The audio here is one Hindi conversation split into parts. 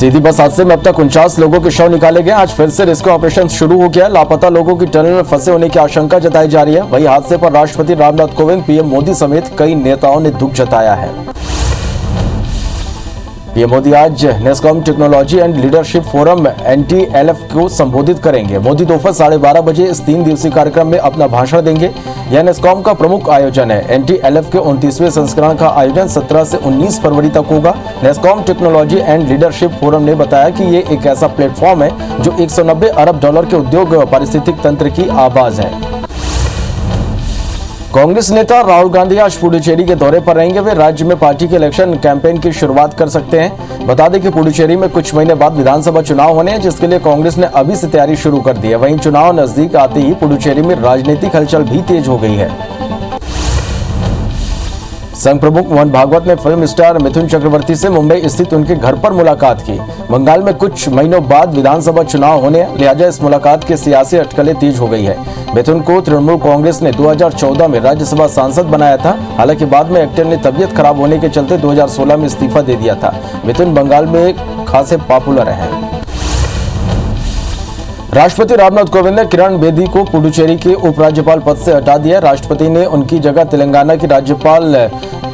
सीधी बस हादसे में अब तक 49 लोगों के शव निकाले गए। आज फिर से रेस्क्यू ऑपरेशन शुरू हो गया। लापता लोगों की टनल में फंसे होने की आशंका जताई जा रही है। वहीं हादसे पर राष्ट्रपति रामनाथ कोविंद, पीएम मोदी समेत कई नेताओं ने दुख जताया है। पीएम मोदी आज NASSCOM technology and leadership forum NTLF को संबोधित करेंगे। मोदी दोपहर 12:30 बजे इस 3 दिवसीय कार्यक्रम में अपना भाषण देंगे। यह नेस्कॉम का प्रमुख आयोजन है। NTLF के 29वें संस्करण का आयोजन 17 से 19 फरवरी तक होगा। NASSCOM technology and leadership forum ने बताया कि ये एक ऐसा प्लेटफॉर्म है जो $190 अरब के उद्योग पारिस्थितिक तंत्र की आवाज है। कांग्रेस नेता राहुल गांधी आज पुडुचेरी के दौरे पर रहेंगे। वे राज्य में पार्टी के इलेक्शन कैंपेन की शुरुआत कर सकते हैं। बता दें कि पुडुचेरी में कुछ महीने बाद विधानसभा चुनाव होने हैं, जिसके लिए कांग्रेस ने अभी से तैयारी शुरू कर दी है। वहीं चुनाव नजदीक आते ही पुडुचेरी में राजनीतिक हलचल भी तेज हो गई है। संघ प्रमुख मोहन भागवत ने फिल्म स्टार मिथुन चक्रवर्ती से मुंबई स्थित उनके घर पर मुलाकात की। बंगाल में कुछ महीनों बाद विधानसभा चुनाव होने, लिहाजा इस मुलाकात की सियासी अटकलें तेज हो गई है। मिथुन को तृणमूल कांग्रेस ने 2014 में राज्यसभा सांसद बनाया था। हालांकि बाद में एक्टर ने तबीयत खराब होने के चलते 2016 में इस्तीफा दे दिया था। मिथुन बंगाल में खासे पॉपुलर हैं। राष्ट्रपति रामनाथ कोविंद ने किरण बेदी को पुडुचेरी के उपराज्यपाल पद से हटा दिया। राष्ट्रपति ने उनकी जगह तेलंगाना की राज्यपाल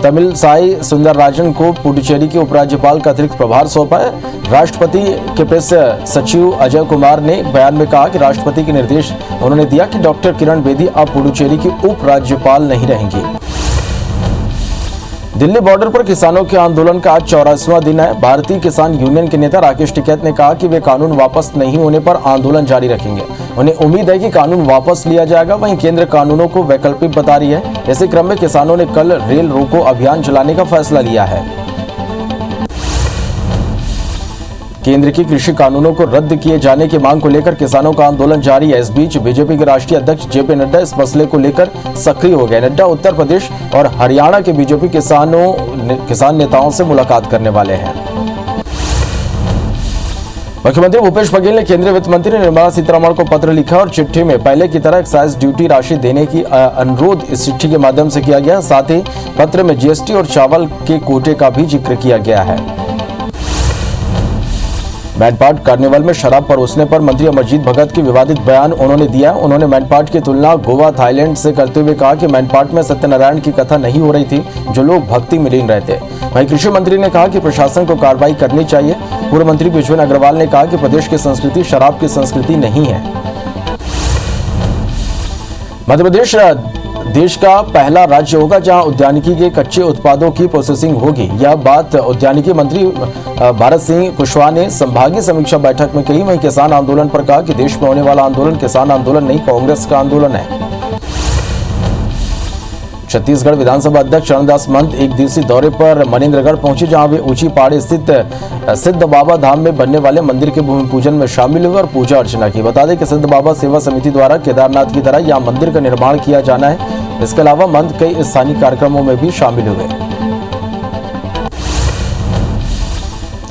तमिलसाई सुंदरराजन को पुडुचेरी के उपराज्यपाल का अतिरिक्त प्रभार सौंपा है। राष्ट्रपति के प्रेस सचिव अजय कुमार ने बयान में कहा कि राष्ट्रपति के निर्देश उन्होंने दिया कि डॉक्टर किरण बेदी अब पुडुचेरी की उपराज्यपाल नहीं रहेंगी। दिल्ली बॉर्डर पर किसानों के आंदोलन का आज 84वां दिन है। भारतीय किसान यूनियन के नेता राकेश टिकैत ने कहा कि वे कानून वापस नहीं होने पर आंदोलन जारी रखेंगे। उन्हें उम्मीद है कि कानून वापस लिया जाएगा। वहीं केंद्र कानूनों को वैकल्पिक बता रही है। इसी क्रम में किसानों ने कल रेल रोको अभियान चलाने का फैसला लिया है। केंद्र की कृषि कानूनों को रद्द किए जाने की मांग को लेकर किसानों का आंदोलन जारी है। इस बीच बीजेपी के राष्ट्रीय अध्यक्ष JP नड्डा इस मसले को लेकर सक्रिय हो गए। नड्डा उत्तर प्रदेश और हरियाणा के बीजेपी किसान नेताओं से मुलाकात करने वाले हैं। मुख्यमंत्री भूपेश बघेल ने केंद्रीय वित्त मंत्री निर्मला सीतारमण को पत्र लिखा और चिट्ठी में पहले की तरह एक्साइज ड्यूटी राशि देने की अनुरोध इस चिट्ठी के माध्यम से किया गया। साथ ही पत्र में GST और चावल के कोटे का भी जिक्र किया गया है। मैनपाट कार्निवल में शराब परोसने पर मंत्री अमरजीत भगत की विवादित बयान उन्होंने दिया। उन्होंने मैनपाट की तुलना गोवा, थाईलैंड से करते हुए कहा कि मैनपाट में सत्यनारायण की कथा नहीं हो रही थी, जो लोग भक्ति में लीन रहते। वहीं कृषि मंत्री ने कहा कि प्रशासन को कार्रवाई करनी चाहिए। पूर्व मंत्री विजय अग्रवाल ने कहा कि प्रदेश की संस्कृति शराब की संस्कृति नहीं है। मध्य प्रदेश देश का पहला राज्य होगा जहां उद्यानिकी के कच्चे उत्पादों की प्रोसेसिंग होगी। यह बात उद्यानिकी मंत्री भारत सिंह कुशवाहा ने संभागीय समीक्षा बैठक में कही। वहीं किसान आंदोलन पर कहा कि देश में होने वाला आंदोलन किसान आंदोलन नहीं, कांग्रेस का आंदोलन है। छत्तीसगढ़ विधानसभा अध्यक्ष चरणदास महंत एक दिवसीय दौरे पर मनेन्द्रगढ़ पहुंचे, जहां वे ऊंची पहाड़ी स्थित सिद्ध बाबा धाम में बनने वाले मंदिर के भूमि पूजन में शामिल हुए और पूजा अर्चना की। बता दें कि सिद्ध बाबा सेवा समिति द्वारा केदारनाथ की तरह यहां मंदिर का निर्माण किया जाना है। इसके अलावा महंत कई स्थानीय कार्यक्रमों में भी शामिल हुए।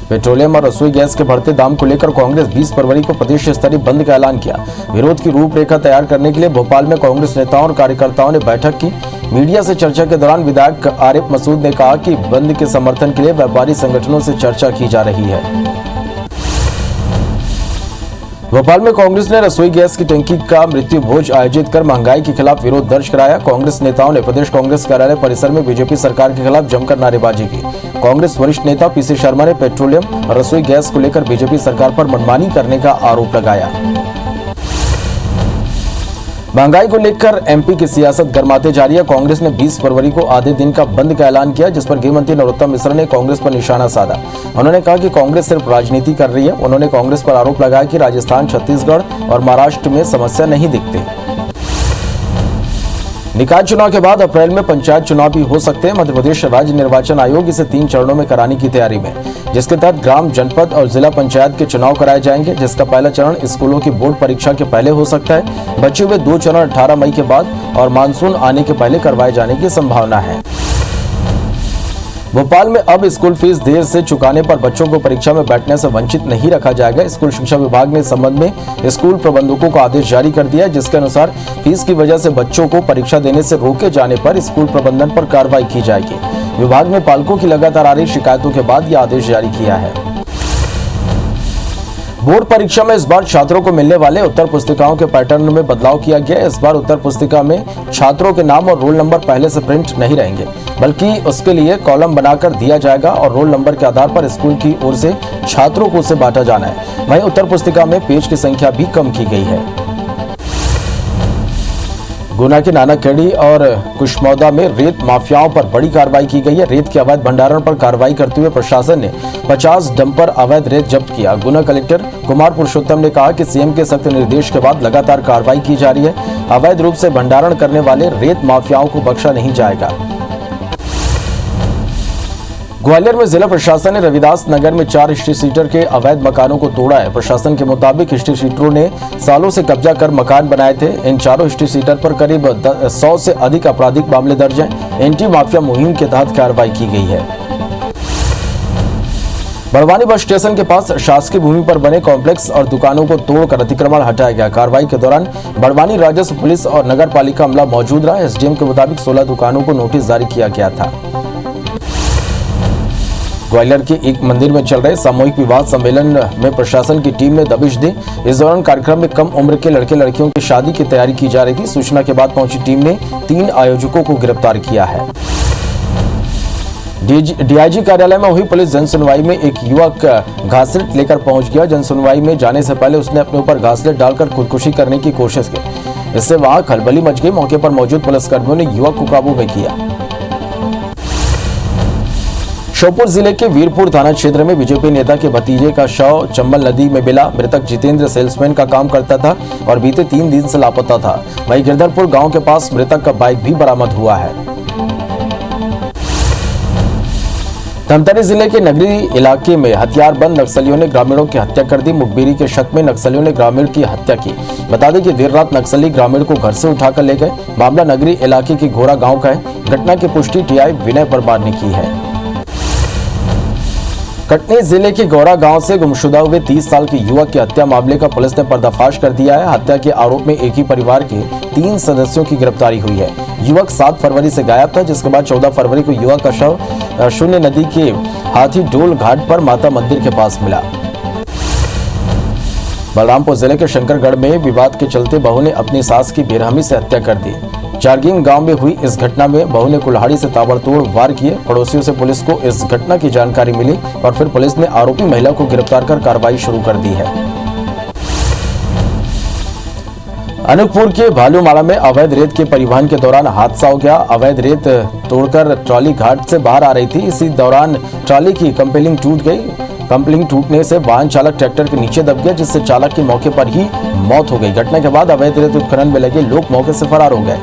पेट्रोलियम और रसोई गैस के बढ़ते दाम को लेकर कांग्रेस 20 फरवरी को प्रदेश स्तरीय बंद का ऐलान किया। विरोध की रूपरेखा तैयार करने के लिए भोपाल में कांग्रेस नेताओं और कार्यकर्ताओं ने बैठक की। मीडिया से चर्चा के दौरान विधायक आरिफ मसूद ने कहा कि बंद के समर्थन के लिए व्यापारी संगठनों से चर्चा की जा रही है। भोपाल में कांग्रेस ने रसोई गैस की टंकी का मृत्यु भोज आयोजित कर महंगाई के खिलाफ विरोध दर्ज कराया। कांग्रेस नेताओं ने प्रदेश कांग्रेस कार्यालय परिसर में बीजेपी सरकार के खिलाफ जमकर नारेबाजी की। कांग्रेस वरिष्ठ नेता PC शर्मा ने पेट्रोलियम और रसोई गैस को लेकर बीजेपी सरकार पर मनमानी करने का आरोप लगाया। महंगाई को लेकर MP की सियासत गरमाते जा रही है। कांग्रेस ने 20 फरवरी को आधे दिन का बंद का ऐलान किया, जिस पर गृह मंत्री नरोत्तम मिश्रा ने कांग्रेस पर निशाना साधा। उन्होंने कहा कि कांग्रेस सिर्फ राजनीति कर रही है। उन्होंने कांग्रेस पर आरोप लगाया कि राजस्थान, छत्तीसगढ़ और महाराष्ट्र में समस्या नहीं दिखती। निकाय चुनाव के बाद अप्रैल में पंचायत चुनाव भी हो सकते हैं। मध्य प्रदेश राज्य निर्वाचन आयोग इसे 3 चरणों में कराने की तैयारी में, जिसके तहत ग्राम, जनपद और जिला पंचायत के चुनाव कराए जाएंगे। जिसका पहला चरण स्कूलों की बोर्ड परीक्षा के पहले हो सकता है। बचे हुए 2 चरण 18 मई के बाद और मानसून आने के पहले करवाए जाने की संभावना है। भोपाल में अब स्कूल फीस देर से चुकाने पर बच्चों को परीक्षा में बैठने से वंचित नहीं रखा जाएगा। स्कूल शिक्षा विभाग ने इस संबंध में स्कूल प्रबंधकों को आदेश जारी कर दिया है, जिसके अनुसार फीस की वजह से बच्चों को परीक्षा देने से रोके जाने पर स्कूल प्रबंधन पर कार्रवाई की जाएगी। विभाग ने पालकों की लगातार आ रही शिकायतों के बाद यह आदेश जारी किया है। बोर्ड परीक्षा में इस बार छात्रों को मिलने वाले उत्तर पुस्तिकाओं के पैटर्न में बदलाव किया गया है। इस बार उत्तर पुस्तिका में छात्रों के नाम और रोल नंबर पहले से प्रिंट नहीं रहेंगे, बल्कि उसके लिए कॉलम बनाकर दिया जाएगा और रोल नंबर के आधार पर स्कूल की ओर से छात्रों को उसे बांटा जाना है। वहीं उत्तर पुस्तिका में पेज की संख्या भी कम की गई है। गुना के नानाखेड़ी और कुशमौदा में रेत माफियाओं पर बड़ी कार्रवाई की गई है। रेत के अवैध भंडारण पर कार्रवाई करते हुए प्रशासन ने 50 डंपर अवैध रेत जब्त किया। गुना कलेक्टर कुमार पुरुषोत्तम ने कहा कि सीएम के सख्त निर्देश के बाद लगातार कार्रवाई की जा रही है। अवैध रूप से भंडारण करने वाले रेत माफियाओं को बख्शा नहीं जाएगा। ग्वालियर में जिला प्रशासन ने रविदास नगर में 4 हिस्ट्री सीटर के अवैध मकानों को तोड़ा है। प्रशासन के मुताबिक हिस्ट्री सीटरों ने सालों से कब्जा कर मकान बनाए थे। इन चारों हिस्ट्री सीटर पर करीब 100 से अधिक आपराधिक मामले दर्ज हैं। एंटी माफिया मुहिम के तहत कार्रवाई की गई है। बड़वानी बस स्टेशन के पास शासकीय भूमि पर बने कॉम्प्लेक्स और दुकानों को तोड़कर अतिक्रमण हटाया गया। कार्रवाई के दौरान बड़वानी राजस्व पुलिस और नगर पालिका अमला मौजूद रहा। एसडीएम के मुताबिक 16 दुकानों को नोटिस जारी किया गया था। ग्वालियर के एक मंदिर में चल रहे सामूहिक विवाह सम्मेलन में प्रशासन की टीम ने दबिश दी। इस दौरान कार्यक्रम में कम उम्र के लड़के लड़कियों की शादी की तैयारी की जा रही थी। सूचना के बाद पहुंची टीम ने 3 आयोजकों को गिरफ्तार किया है। डीआईजी कार्यालय में हुई पुलिस जनसुनवाई में एक युवक घासलेट लेकर पहुंच गया। जनसुनवाई में जाने से पहले उसने अपने ऊपर घासलेट डालकर खुदकुशी करने की कोशिश की। इससे वहां खलबली मच गई। मौके पर मौजूद पुलिसकर्मियों ने युवक को काबू में किया। श्योपुर जिले के वीरपुर थाना क्षेत्र में बीजेपी नेता के भतीजे का शव चंबल नदी में मिला। मृतक जितेंद्र सेल्समैन का काम करता था और बीते 3 दिन से लापता था। वहीं गिरधरपुर गांव के पास मृतक का बाइक भी बरामद हुआ है। धमतरी जिले के नगरी इलाके में हथियारबंद नक्सलियों ने ग्रामीणों की हत्या कर दी। मुखबिरी के शक में नक्सलियों ने ग्रामीण की हत्या की। बता दें कि देर रात नक्सली ग्रामीण को घर से उठाकर ले गए। मामला नगरी इलाके के घोरा गांव का है। घटना की पुष्टि टीआई विनय परमार ने की है। कटनी जिले के गौरा गांव से गुमशुदा हुए 30 साल के युवक की हत्या मामले का पुलिस ने पर्दाफाश कर दिया है। हत्या के आरोप में एक ही परिवार के 3 सदस्यों की गिरफ्तारी हुई है। युवक 7 फरवरी से गायब था, जिसके बाद 14 फरवरी को युवक का शव शून्य नदी के हाथी डोल घाट पर माता मंदिर के पास मिला। बलरामपुर जिले के शंकरगढ़ में विवाद के चलते बहू ने अपनी सास की बेरहमी से हत्या कर दी। चारगिंग गांव में हुई इस घटना में बहू ने कुल्हाड़ी से ताबड़तोड़ वार किए। पड़ोसियों से पुलिस को इस घटना की जानकारी मिली और फिर पुलिस ने आरोपी महिला को गिरफ्तार कर कार्रवाई शुरू कर दी है। अनूपपुर के भालूमाड़ा में अवैध रेत के परिवहन के दौरान हादसा हो गया। अवैध रेत तोड़कर ट्रॉली घाट से बाहर आ रही थी। इसी दौरान ट्रॉली की कंपेलिंग टूट गई। कंपेलिंग टूटने से वाहन चालक ट्रैक्टर के नीचे दब गया, जिससे चालक की मौके पर ही मौत हो गई। घटना के बाद अवैध रेत उत्खनन में लगे लोग मौके से फरार हो गए।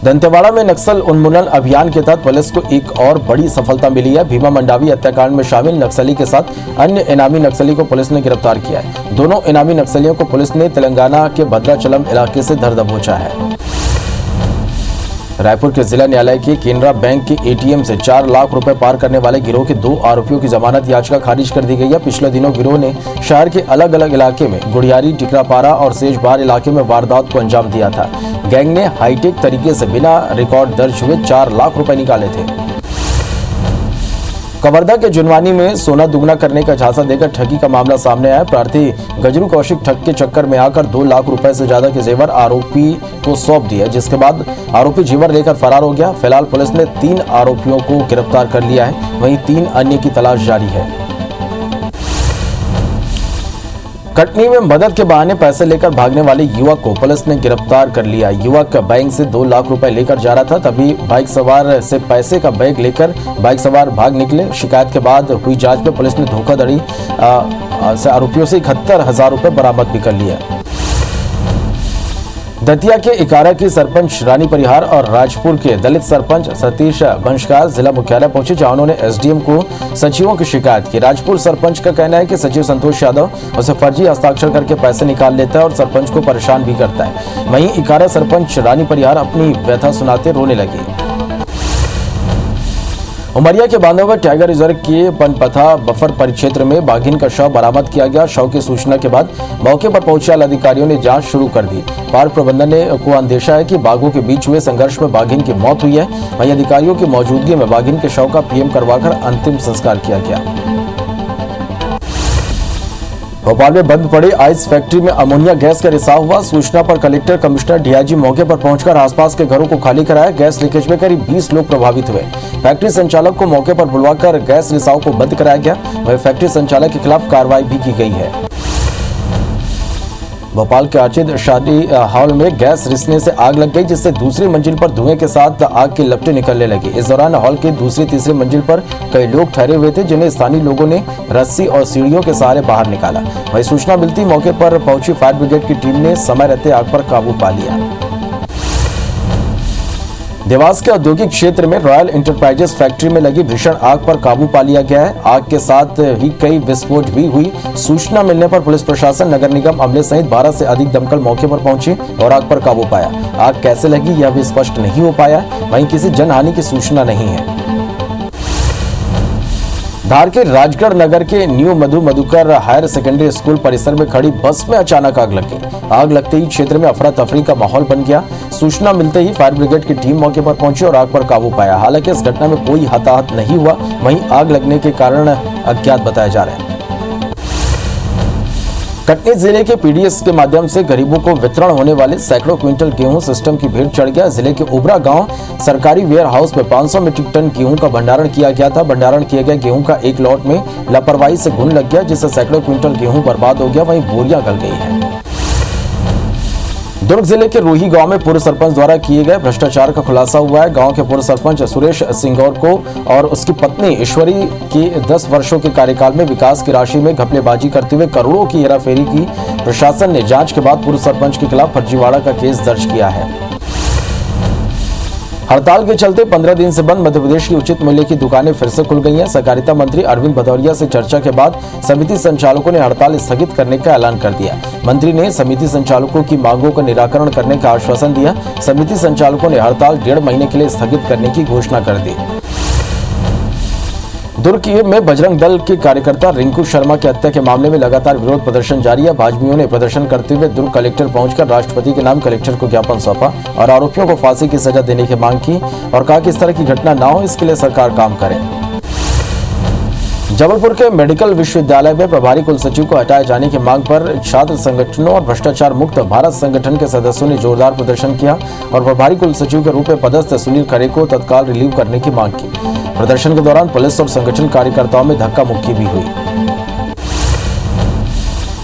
दंतेवाड़ा में नक्सल उन्मूलन अभियान के तहत पुलिस को एक और बड़ी सफलता मिली है। भीमा मंडावी हत्याकांड में शामिल नक्सली के साथ अन्य इनामी नक्सली को पुलिस ने गिरफ्तार किया है। दोनों इनामी नक्सलियों को पुलिस ने तेलंगाना के भद्राचलम इलाके से धर दबोचा है। रायपुर के जिला न्यायालय के केनरा बैंक के एटीएम से 4 लाख रुपए पार करने वाले गिरोह के 2 आरोपियों की जमानत याचिका खारिज कर दी गई है। पिछले दिनों गिरोह ने शहर के अलग अलग इलाके में गुड़ियारी, टिकरापारा और सेजबार इलाके में वारदात को अंजाम दिया था। गैंग ने हाईटेक तरीके से बिना रिकॉर्ड दर्ज हुए 4 लाख रुपए निकाले थे। कवर्धा के जुनवानी में सोना दुगना करने का झांसा देकर ठगी का मामला सामने आया। प्रार्थी गजरू कौशिक ठग के चक्कर में आकर 2 लाख रुपए से ज्यादा के जेवर आरोपी को सौंप दिया, जिसके बाद आरोपी जेवर लेकर फरार हो गया। फिलहाल पुलिस ने 3 आरोपियों को गिरफ्तार कर लिया है, वहीं 3 अन्य की तलाश जारी है। कटनी में मदद के बहाने पैसे लेकर भागने वाले युवक को पुलिस ने गिरफ्तार कर लिया। युवक बैंक से 2 लाख रुपए लेकर जा रहा था, तभी बाइक सवार से पैसे का बैग लेकर बाइक सवार भाग निकले। शिकायत के बाद हुई जांच में पुलिस ने धोखाधड़ी से आरोपियों से 71,000 रुपए बरामद भी कर लिया। दतिया के इकारा की सरपंच रानी परिहार और राजपुर के दलित सरपंच सतीश बंशकार जिला मुख्यालय पहुंचे, जहां उन्होंने एसडीएम को सचिवों की शिकायत की। राजपुर सरपंच का कहना है कि सचिव संतोष यादव उसे फर्जी हस्ताक्षर करके पैसे निकाल लेता है और सरपंच को परेशान भी करता है। वहीं इकारा सरपंच रानी परिहार अपनी व्यथा सुनाते रोने लगी। उमरिया के बांधवगढ़ टाइगर रिजर्व के पनपथा बफर परिक्षेत्र में बाघिन का शव बरामद किया गया। शव की सूचना के बाद मौके पर पहुंचे अधिकारियों ने जांच शुरू कर दी। पार्क प्रबंधन को अंदेशा है कि बाघों के बीच हुए संघर्ष में बाघिन की मौत हुई है। वहीं अधिकारियों की मौजूदगी में बाघिन के शव का पीएम करवाकर अंतिम संस्कार किया गया। भोपाल में बंद पड़ी आइस फैक्ट्री में अमोनिया गैस का रिसाव हुआ। सूचना पर कलेक्टर, कमिश्नर, डीआईजी मौके पर पहुंचकर आसपास के घरों को खाली कराया। गैस लीकेज में करीब 20 लोग प्रभावित हुए। फैक्ट्री संचालक को मौके पर बुलवाकर गैस रिसाव को बंद कराया गया। वहीं फैक्ट्री संचालक के खिलाफ कार्रवाई भी की गई है। भोपाल के आचिद शादी हॉल में गैस रिसने से आग लग गई, जिससे दूसरी मंजिल पर धुएं के साथ आग की लपटें निकलने लगी। इस दौरान हॉल के दूसरी तीसरी मंजिल पर कई लोग ठहरे हुए थे, जिन्हें स्थानीय लोगों ने रस्सी और सीढ़ियों के सहारे बाहर निकाला। वहीं सूचना मिलती मौके पर पहुंची फायर ब्रिगेड की टीम ने समय रहते आग पर काबू पा लिया। देवास के औद्योगिक क्षेत्र में रॉयल इंटरप्राइजेस फैक्ट्री में लगी भीषण आग पर काबू पा लिया गया है। आग के साथ ही कई विस्फोट भी हुई। सूचना मिलने पर पुलिस प्रशासन, नगर निगम अमले सहित 12 से अधिक दमकल मौके पर पहुंची और आग पर काबू पाया। आग कैसे लगी यह भी स्पष्ट नहीं हो पाया। वहीं किसी जनहानि की सूचना नहीं है। धार के राजगढ़ नगर के new Madhukar higher secondary school परिसर में खड़ी बस में अचानक आग लग गई। आग लगते ही क्षेत्र में अफरा तफरी का माहौल बन गया। सूचना मिलते ही फायर ब्रिगेड की टीम मौके पर पहुंची और आग पर काबू पाया। हालांकि इस घटना में कोई हताहत नहीं हुआ। वहीं आग लगने के कारण अज्ञात बताए जा रहे हैं। कटनी जिले के पीडीएस के माध्यम से गरीबों को वितरण होने वाले सैकड़ों क्विंटल गेहूं सिस्टम की भीड़ चढ़ गया। जिले के उबरा गांव सरकारी वेयर हाउस में 500 मीट्रिक टन गेहूं का भंडारण किया गया था। भंडारण किए गए गेहूं का एक लॉट में लापरवाही से घुन लग गया, जिससे सैकड़ों क्विंटल गेहूं बर्बाद हो गया। वहीं बोरियां गल गई है। दुर्ग जिले के रूही गांव में पूर्व सरपंच द्वारा किए गए भ्रष्टाचार का खुलासा हुआ है। गांव के पूर्व सरपंच सुरेश सिंगौर को और उसकी पत्नी ईश्वरी की 10 वर्षों के कार्यकाल में विकास की राशि में घपलेबाजी करते हुए करोड़ों की हेराफेरी की। प्रशासन ने जांच के बाद पूर्व सरपंच के खिलाफ फर्जीवाड़ा का केस दर्ज किया है। हड़ताल के चलते 15 दिन से बंद मध्य प्रदेश की उचित मूल्य की दुकानें फिर से खुल गई हैं। सहकारिता मंत्री अरविंद भदौरिया से चर्चा के बाद समिति संचालकों ने हड़ताल स्थगित करने का ऐलान कर दिया। मंत्री ने समिति संचालकों की मांगों का निराकरण करने का आश्वासन दिया। समिति संचालकों ने हड़ताल 1.5 महीने के लिए स्थगित करने की घोषणा कर दी। दुर्ग में बजरंग दल के कार्यकर्ता रिंकू शर्मा की हत्या के मामले में लगातार विरोध प्रदर्शन जारी है। भाजपाइयों ने प्रदर्शन करते हुए दुर्ग कलेक्टर पहुंचकर राष्ट्रपति के नाम कलेक्टर को ज्ञापन सौंपा और आरोपियों को फांसी की सजा देने की मांग की और कहा कि इस तरह की घटना न हो, इसके लिए सरकार काम करे। जबलपुर के मेडिकल विश्वविद्यालय में प्रभारी कुलसचिव को हटाए जाने की मांग पर छात्र संगठनों और भ्रष्टाचार मुक्त भारत संगठन के सदस्यों ने जोरदार प्रदर्शन किया और प्रभारी कुलसचिव के रूप में पदस्थ सुनील खरे को तत्काल रिलीव करने की मांग की। प्रदर्शन के दौरान पुलिस और संगठन कार्यकर्ताओं में धक्का मुक्की भी हुई।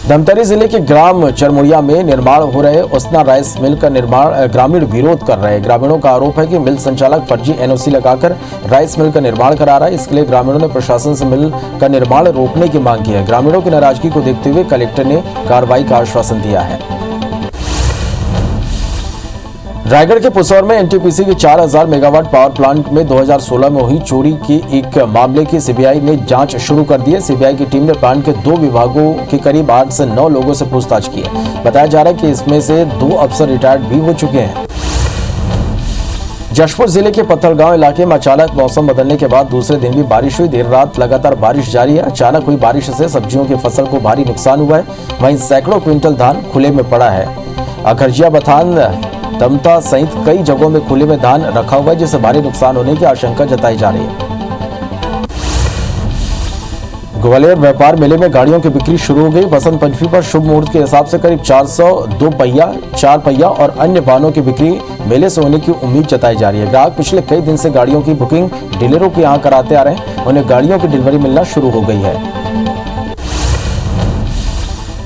धमतरी जिले के ग्राम चरमुड़िया में निर्माण हो रहे उसना राइस मिल का निर्माण ग्रामीण विरोध कर रहे हैं। ग्रामीणों का आरोप है कि मिल संचालक फर्जी एनओसी लगाकर राइस मिल का निर्माण करा रहा है। इसके लिए ग्रामीणों ने प्रशासन से मिल का निर्माण रोकने की मांग की है। ग्रामीणों की नाराजगी को देखते हुए कलेक्टर ने कार्रवाई का आश्वासन दिया है। रायगढ़ के पुसौर में एनटीपीसी के 4000 मेगावाट पावर प्लांट में 2016 में हुई चोरी की एक मामले की सीबीआई ने जांच शुरू कर दी है। सीबीआई की टीम ने प्लांट के 2 विभागों के करीब 8 से 9 लोगों से पूछताछ की है। बताया जा रहा है कि इसमें से 2 अफसर रिटायर्ड भी हो चुके हैं। जशपुर जिले के पत्थलगांव इलाके में अचानक मौसम बदलने के बाद दूसरे दिन भी बारिश हुई। देर रात लगातार बारिश जारी है। अचानक हुई बारिश से सब्जियों की फसल को भारी नुकसान हुआ है। वहीं सैकड़ों क्विंटल धान खुले में पड़ा है। अखरजिया, बथान, दमता सहित कई जगहों में खुले में धान रखा हुआ है, जिससे भारी नुकसान होने की आशंका जताई जा रही है। ग्वालियर व्यापार मेले में गाड़ियों की बिक्री शुरू हो गई। बसंत पंचमी पर शुभ मुहूर्त के हिसाब से करीब 400 2 पहिया, 4 पहिया और अन्य वाहनों की बिक्री मेले से होने की उम्मीद जताई जा रही है। ग्राहक पिछले कई दिन से गाड़ियों की बुकिंग डीलरों के यहाँ कराते आ रहे हैं। उन्हें गाड़ियों की डिलीवरी मिलना शुरू हो गई है।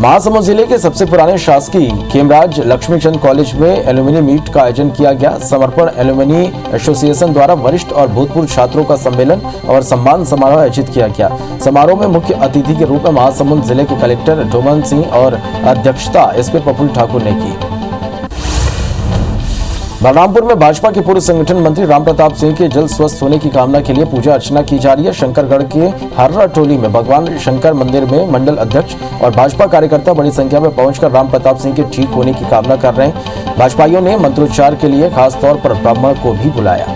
महासमुंद जिले के सबसे पुराने शासकीय खेमराज लक्ष्मीचंद कॉलेज में एल्यूमिनी मीट का आयोजन किया गया। समर्पण एल्यूमिनी एसोसिएशन द्वारा वरिष्ठ और भूतपूर्व छात्रों का सम्मेलन और सम्मान समारोह आयोजित किया गया। समारोह में मुख्य अतिथि के रूप में महासमुंद जिले के कलेक्टर डोमन सिंह और अध्यक्षता एसपी प्रफुल्ल ठाकुर ने की। बलरामपुर में भाजपा के पूर्व संगठन मंत्री राम प्रताप सिंह के जल्द स्वस्थ होने की कामना के लिए पूजा अर्चना की जा रही है। शंकरगढ़ के हर्रा टोली में भगवान शंकर मंदिर में मंडल अध्यक्ष और भाजपा कार्यकर्ता बड़ी संख्या में पहुंचकर राम प्रताप सिंह के ठीक होने की कामना कर रहे हैं। भाजपाइयों ने मंत्रोच्चार के लिए खास तौर पर ब्राह्मण को भी बुलाया।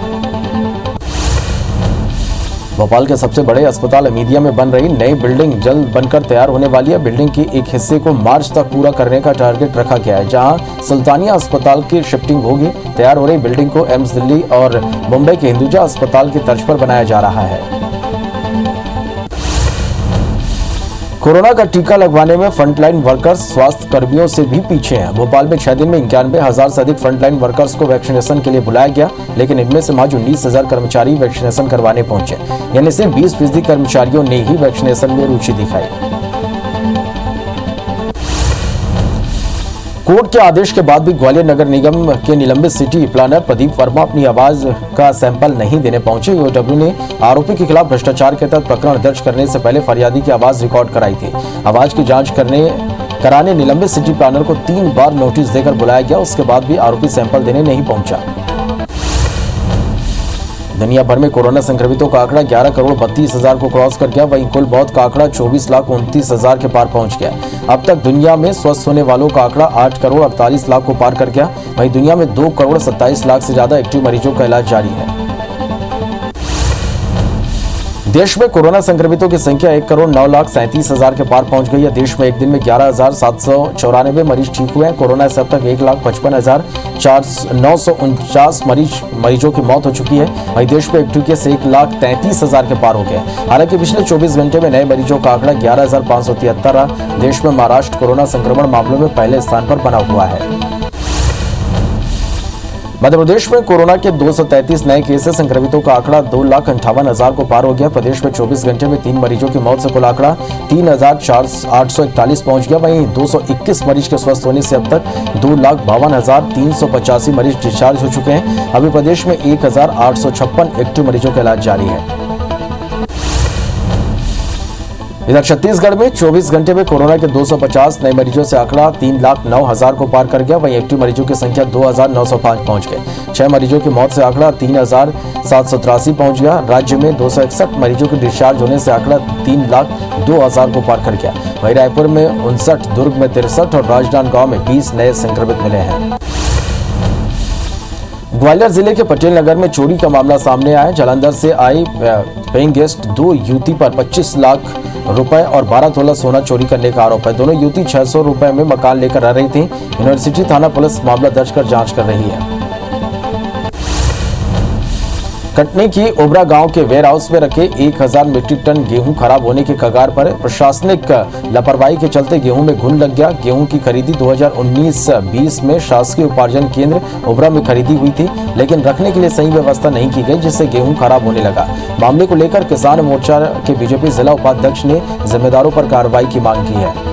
भोपाल के सबसे बड़े अस्पताल हमीदिया में बन रही नई बिल्डिंग जल्द बनकर तैयार होने वाली है। बिल्डिंग की एक हिस्से को मार्च तक पूरा करने का टारगेट रखा गया है, जहां सुल्तानिया अस्पताल की शिफ्टिंग होगी। तैयार हो रही बिल्डिंग को एम्स दिल्ली और मुंबई के हिंदुजा अस्पताल की तर्ज पर बनाया जा रहा है। कोरोना का टीका लगवाने में फ्रंटलाइन वर्कर्स स्वास्थ्य कर्मियों से भी पीछे हैं। भोपाल में 6 दिन में 91,000 से अधिक फ्रंटलाइन वर्कर्स को वैक्सीनेशन के लिए बुलाया गया, लेकिन इनमें से महज 19,000 कर्मचारी वैक्सीनेशन करवाने पहुंचे, यानी सिर्फ 20% कर्मचारियों ने ही वैक्सीनेशन में रुचि दिखाई। कोर्ट के आदेश के बाद भी ग्वालियर नगर निगम के निलंबित सिटी प्लानर प्रदीप वर्मा अपनी आवाज का सैंपल नहीं देने पहुंचे। ईओडब्ल्यू ने आरोपी के खिलाफ भ्रष्टाचार के तहत प्रकरण दर्ज करने से पहले फरियादी की आवाज रिकॉर्ड कराई थी। आवाज की जांच कराने निलंबित सिटी प्लानर को 3 बार नोटिस देकर बुलाया गया, उसके बाद भी आरोपी सैंपल देने नहीं पहुंचा। दुनिया भर में कोरोना संक्रमितों का आंकड़ा 11,32,00,000 को क्रॉस कर गया, वहीं कुल मौत का आंकड़ा 24,29,000 के पार पहुंच गया। अब तक दुनिया में स्वस्थ होने वालों का आंकड़ा 8,48,00,000 को पार कर गया। वहीं दुनिया में 2,27,00,000 से ज्यादा एक्टिव मरीजों का इलाज जारी है। देश में कोरोना संक्रमितों की संख्या 1,09,37,000 के पार पहुंच गई है। देश में एक दिन में 11,794 मरीज ठीक हुए हैं। कोरोना से अब तक 1,55,949 मरीजों की मौत हो चुकी है। वहीं देश में एक्टिव केस 1,33,000 के पार हो गए। हालांकि पिछले 24 घंटे में नए मरीजों का आंकड़ा 11,573 रहा। देश में महाराष्ट्र कोरोना संक्रमण मामलों में पहले स्थान पर बना हुआ है। मध्य प्रदेश में कोरोना के 233 नए केस, संक्रमितों का आंकड़ा 2,58,000 को पार हो गया। प्रदेश में 24 घंटे में 3 मरीजों की मौत से कुल आंकड़ा 3,841 पहुंच गया। वहीं 221 मरीज के स्वस्थ होने से अब तक 2,52,385 मरीज डिस्चार्ज हो चुके हैं। अभी प्रदेश में 1,856 एक्टिव मरीजों का इलाज जारी है। इधर छत्तीसगढ़ में 24 घंटे में कोरोना के 250 नए मरीजों से आंकड़ा 3,09,000 को पार कर गया। वहीं एक्टिव मरीजों की संख्या 2,905 पहुंच गए। 6 मरीजों की मौत से आंकड़ा 3,783 पहुंच गया। राज्य में 261 मरीजों के डिस्चार्ज होने से आंकड़ा 3,02,000 को पार कर गया। वहीं रायपुर में 59, दुर्ग में 63 और राजनांदगांव में 20 नए संक्रमित मिले हैं। ग्वालियर जिले के पटेल नगर में चोरी का मामला सामने आया। जालंधर से आई पेइंग गेस्ट 2 युवती पर 25 लाख रुपए और 12 तोला सोना चोरी करने का आरोप है। दोनों युवती 600 रुपए में मकान लेकर रह रही थी। यूनिवर्सिटी थाना पुलिस मामला दर्ज कर जांच कर रही है। कटनी की ओबरा गांव के वेयर हाउस में रखे 1,000 मीट्रिक टन गेहूं खराब होने के कगार पर। प्रशासनिक लापरवाही के चलते गेहूं में घुन लग गया। गेहूं की खरीदी 2019-20 में शासकीय उपार्जन केंद्र ओबरा में खरीदी हुई थी, लेकिन रखने के लिए सही व्यवस्था नहीं की गई, जिससे गेहूं खराब होने लगा। मामले को लेकर किसान मोर्चा के बीजेपी जिला उपाध्यक्ष ने जिम्मेदारों पर कार्रवाई की मांग की है।